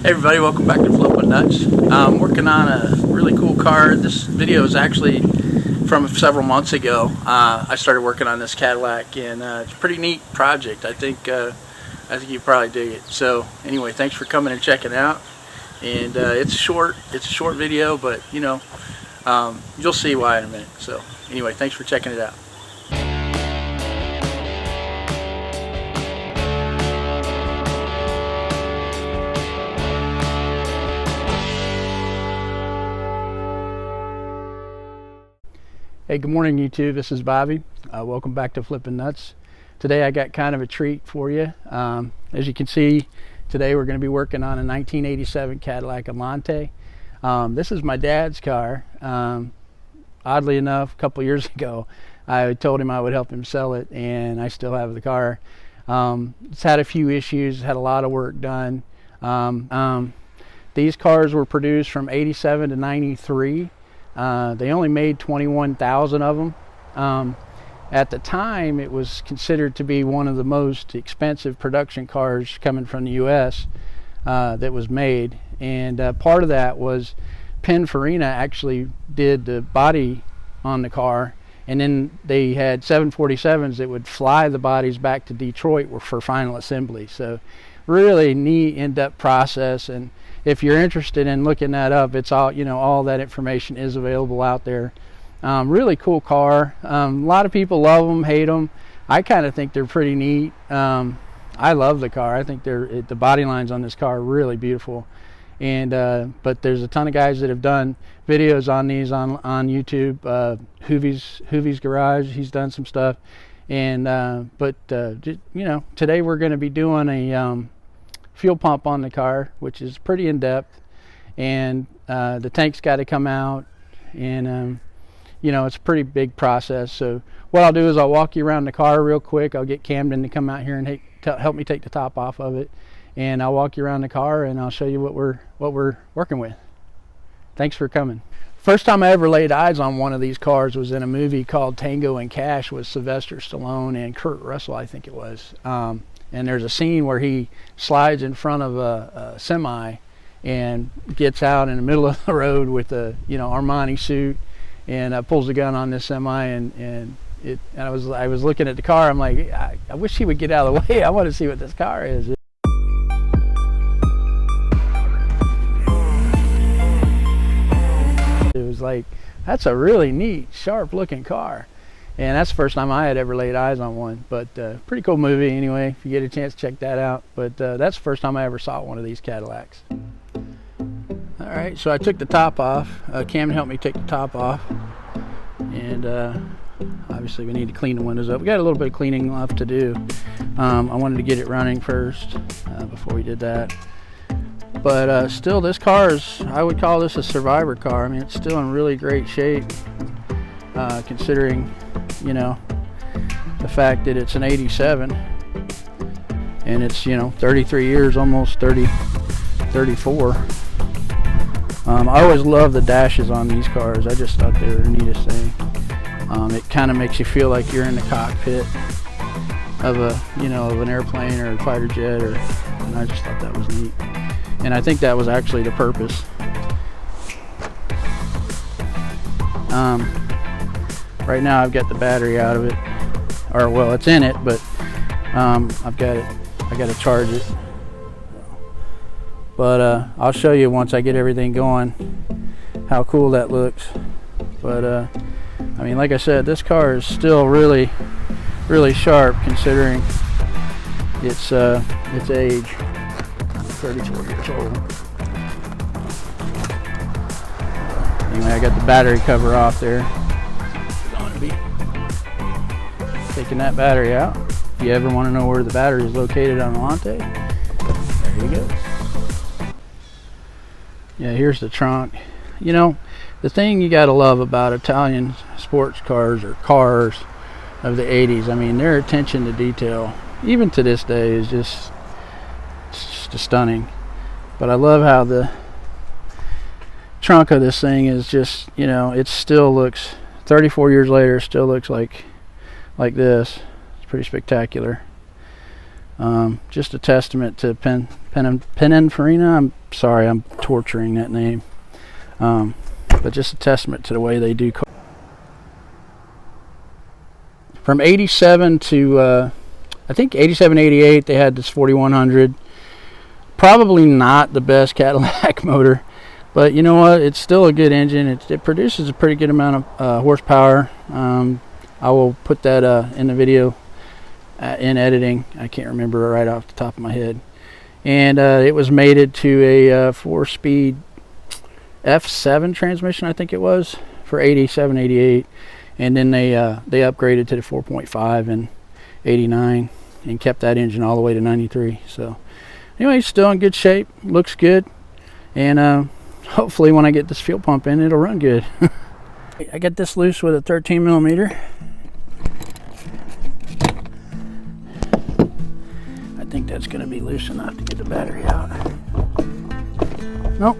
Hey everybody, welcome back to Flippin' Nuts. I'm working on a really cool car. This video is actually from several months ago. I started working on this Cadillac, and it's a pretty neat project. I think you probably dig it. So anyway, thanks for coming and checking it out. And it's a short video, but you know, you'll see why in a minute. So anyway, thanks for checking it out. Hey, good morning YouTube. This is Bobby. Welcome back to Flippin' Nuts. Today I got kind of a treat for you. As you can see, today we're going to be working on a 1987 Cadillac Allante. This is my dad's car. Oddly enough, a couple years ago, I told him I would help him sell it, and I still have the car. It's had a few issues, had a lot of work done. These cars were produced from 87 to 93. They only made 21,000 of them. At the time, it was considered to be one of the most expensive production cars coming from the U.S. That was made, and part of that was Pininfarina actually did the body on the car, and then they had 747s that would fly the bodies back to Detroit for final assembly. So really neat, in-depth process. And if you're interested in looking that up, it's all, you know, all that information is available out there. Really cool car. A lot of people love them, hate them. I kind of think they're pretty neat. I love the car. I think the body lines on this car are really beautiful. And but there's a ton of guys that have done videos on these on YouTube. Hoovie's Garage, he's done some stuff. And you know, today we're going to be doing a fuel pump on the car, which is pretty in-depth, and the tank's got to come out, and you know, it's a pretty big process. So what I'll do is I'll walk you around the car real quick. I'll get Camden to come out here and help me take the top off of it, and I'll walk you around the car and I'll show you what we're working with. Thanks for coming. First time I ever laid eyes on one of these cars was in a movie called Tango and Cash with Sylvester Stallone and Kurt Russell, I think it was. And there's a scene where he slides in front of a semi and gets out in the middle of the road with a, you know, Armani suit, and pulls the gun on this semi, and I was looking at the car. I'm like, I wish he would get out of the way. I want to see what this car is. It was like, that's a really neat, sharp looking car. And that's the first time I had ever laid eyes on one. But pretty cool movie anyway, if you get a chance to check that out. But that's the first time I ever saw one of these Cadillacs. Alright, so I took the top off. Cam helped me take the top off. And obviously we need to clean the windows up. We got a little bit of cleaning left to do. I wanted to get it running first before we did that. But still, this car is, I would call this a survivor car. I mean, it's still in really great shape, considering, you know, the fact that it's an 87 and it's, you know, 33 years, almost 34. I always love the dashes on these cars. I just thought they were the neatest thing. It kind of makes you feel like you're in the cockpit of an airplane or a fighter jet, and I just thought that was neat. And I think that was actually the purpose. Right now I've got the battery out of it, or well, it's in it, but I got to charge it. But I'll show you once I get everything going how cool that looks. But I mean, like I said, this car is still really, really sharp considering its age. 34 years old. Anyway, I got the battery cover off there. I'm going to be taking that battery out. If you ever want to know where the battery is located on Allante, there you go. Yeah, here's the trunk. You know, the thing you got to love about Italian sports cars or cars of the 80s, I mean, their attention to detail, even to this day, is just stunning. But I love how the trunk of this thing is just, you know, it still looks, 34 years later, still looks like this. It's pretty spectacular. Just a testament to Pininfarina. I'm sorry, I'm torturing that name. But just a testament to the way they do. From 87 to I think 87, 88, they had this 4100. Probably not the best Cadillac motor, but you know what? It's still a good engine. It produces a pretty good amount of horsepower. I will put that in the video in editing. I can't remember right off the top of my head. And it was mated to a 4-speed F7 transmission, I think it was, for 87, 88. And then they upgraded to the 4.5 in 89 and kept that engine all the way to 93. So anyway, still in good shape, looks good, and hopefully when I get this fuel pump in, it'll run good. I got this loose with a 13 millimeter. I think that's going to be loose enough to get the battery out. Nope.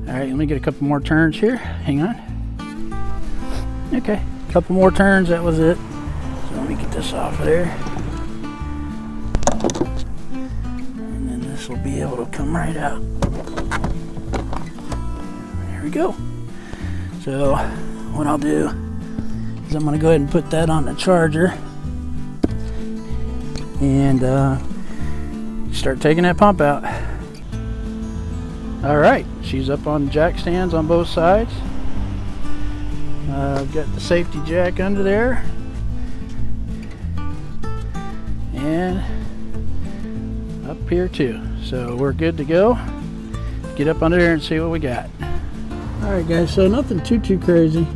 All right, let me get a couple more turns here. Hang on. Okay, a couple more turns, that was it. So let me get this off of there. And then this will be able to come right out. There we go. So what I'll do is I'm going to go ahead and put that on the charger and start taking that pump out. All right, she's up on jack stands on both sides. I've got the safety jack under there, and up here too. So we're good to go. Get up under there and see what we got. All right, guys. So nothing too crazy.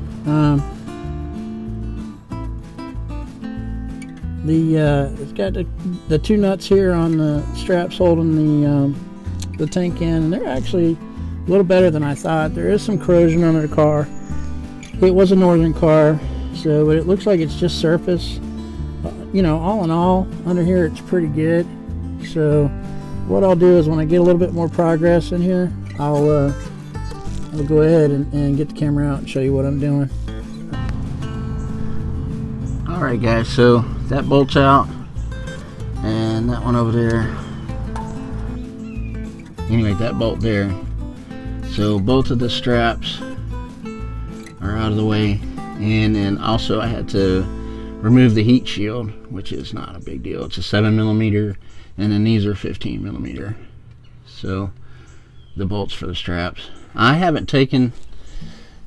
It's got the two nuts here on the straps holding the tank in, and they're actually a little better than I thought. There is some corrosion under the car. It was a northern car, so but it looks like it's just surface. You know, all in all, under here it's pretty good. So what I'll do is when I get a little bit more progress in here, I'll go ahead and get the camera out and show you what I'm doing. Alright guys, so that bolt's out, and that one over there. Anyway, that bolt there. So both of the straps are out of the way, and then also I had to remove the heat shield, which is not a big deal. It's a 7 millimeter, and then these are 15 millimeter. So the bolts for the straps. I haven't taken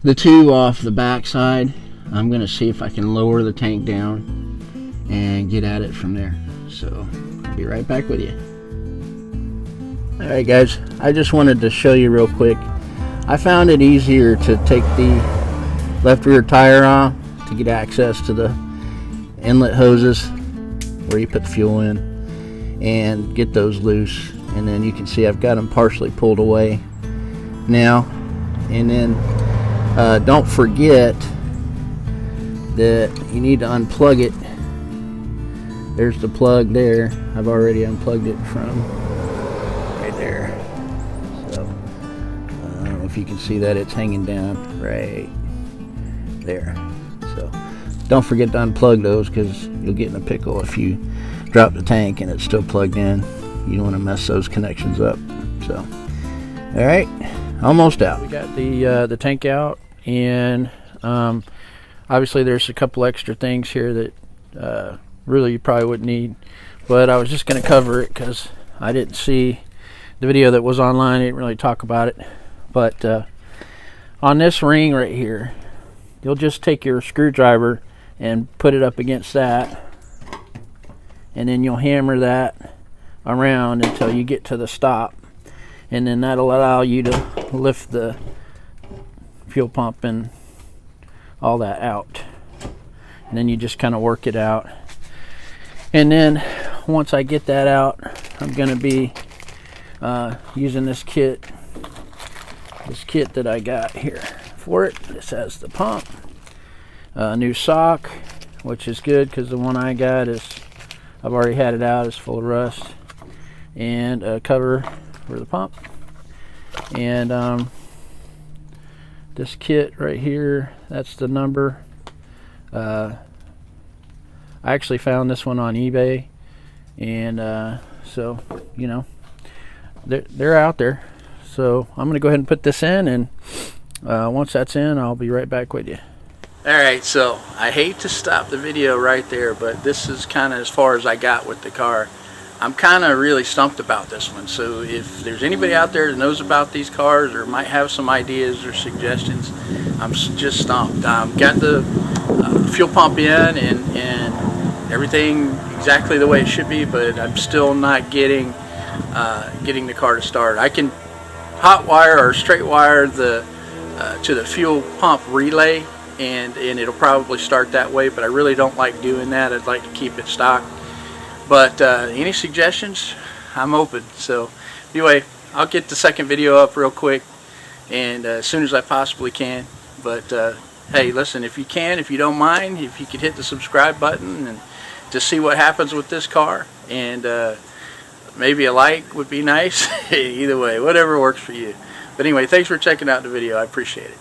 the two off the back side. I'm going to see if I can lower the tank down and get at it from there. So I'll be right back with you. Alright guys, I just wanted to show you real quick. I found it easier to take the left rear tire off to get access to the inlet hoses where you put the fuel in and get those loose. And then you can see I've got them partially pulled away now. And then don't forget that you need to unplug it. There's the plug there. I've already unplugged it from right there. So I don't know if you can see that, it's hanging down right there. So don't forget to unplug those, because you'll get in a pickle if you drop the tank and it's still plugged in. You don't want to mess those connections up. So all right, almost out. We got the tank out, and obviously there's a couple extra things here that really you probably wouldn't need, but I was just going to cover it because I didn't see the video that was online. I didn't really talk about it. But on this ring right here, you'll just take your screwdriver and put it up against that, and then you'll hammer that around until you get to the stop, and then that'll allow you to lift the fuel pump and all that out. And then you just kind of work it out. And then once I get that out, I'm going to be using this kit that I got here for it. This has the pump, a new sock, which is good because the one I got is, I've already had it out, it's full of rust, and a cover for the pump. And this kit right here, that's the number. I actually found this one on eBay, And so, you know, they're out there. So I'm going to go ahead and put this in, and once that's in, I'll be right back with you. Alright, so I hate to stop the video right there, but this is kind of as far as I got with the car. I'm kind of really stumped about this one, so if there's anybody out there that knows about these cars or might have some ideas or suggestions, I'm just stumped. Got the fuel pump in and everything exactly the way it should be, but I'm still not getting the car to start. I can hot wire or straight wire the to the fuel pump relay, and it'll probably start that way, but I really don't like doing that. I'd like to keep it stock. But any suggestions, I'm open. So anyway, I'll get the second video up real quick, and as soon as I possibly can. But hey, listen, if you can, if you don't mind, if you could hit the subscribe button and to see what happens with this car, and maybe a like would be nice. Either way, whatever works for you. But anyway, thanks for checking out the video. I appreciate it.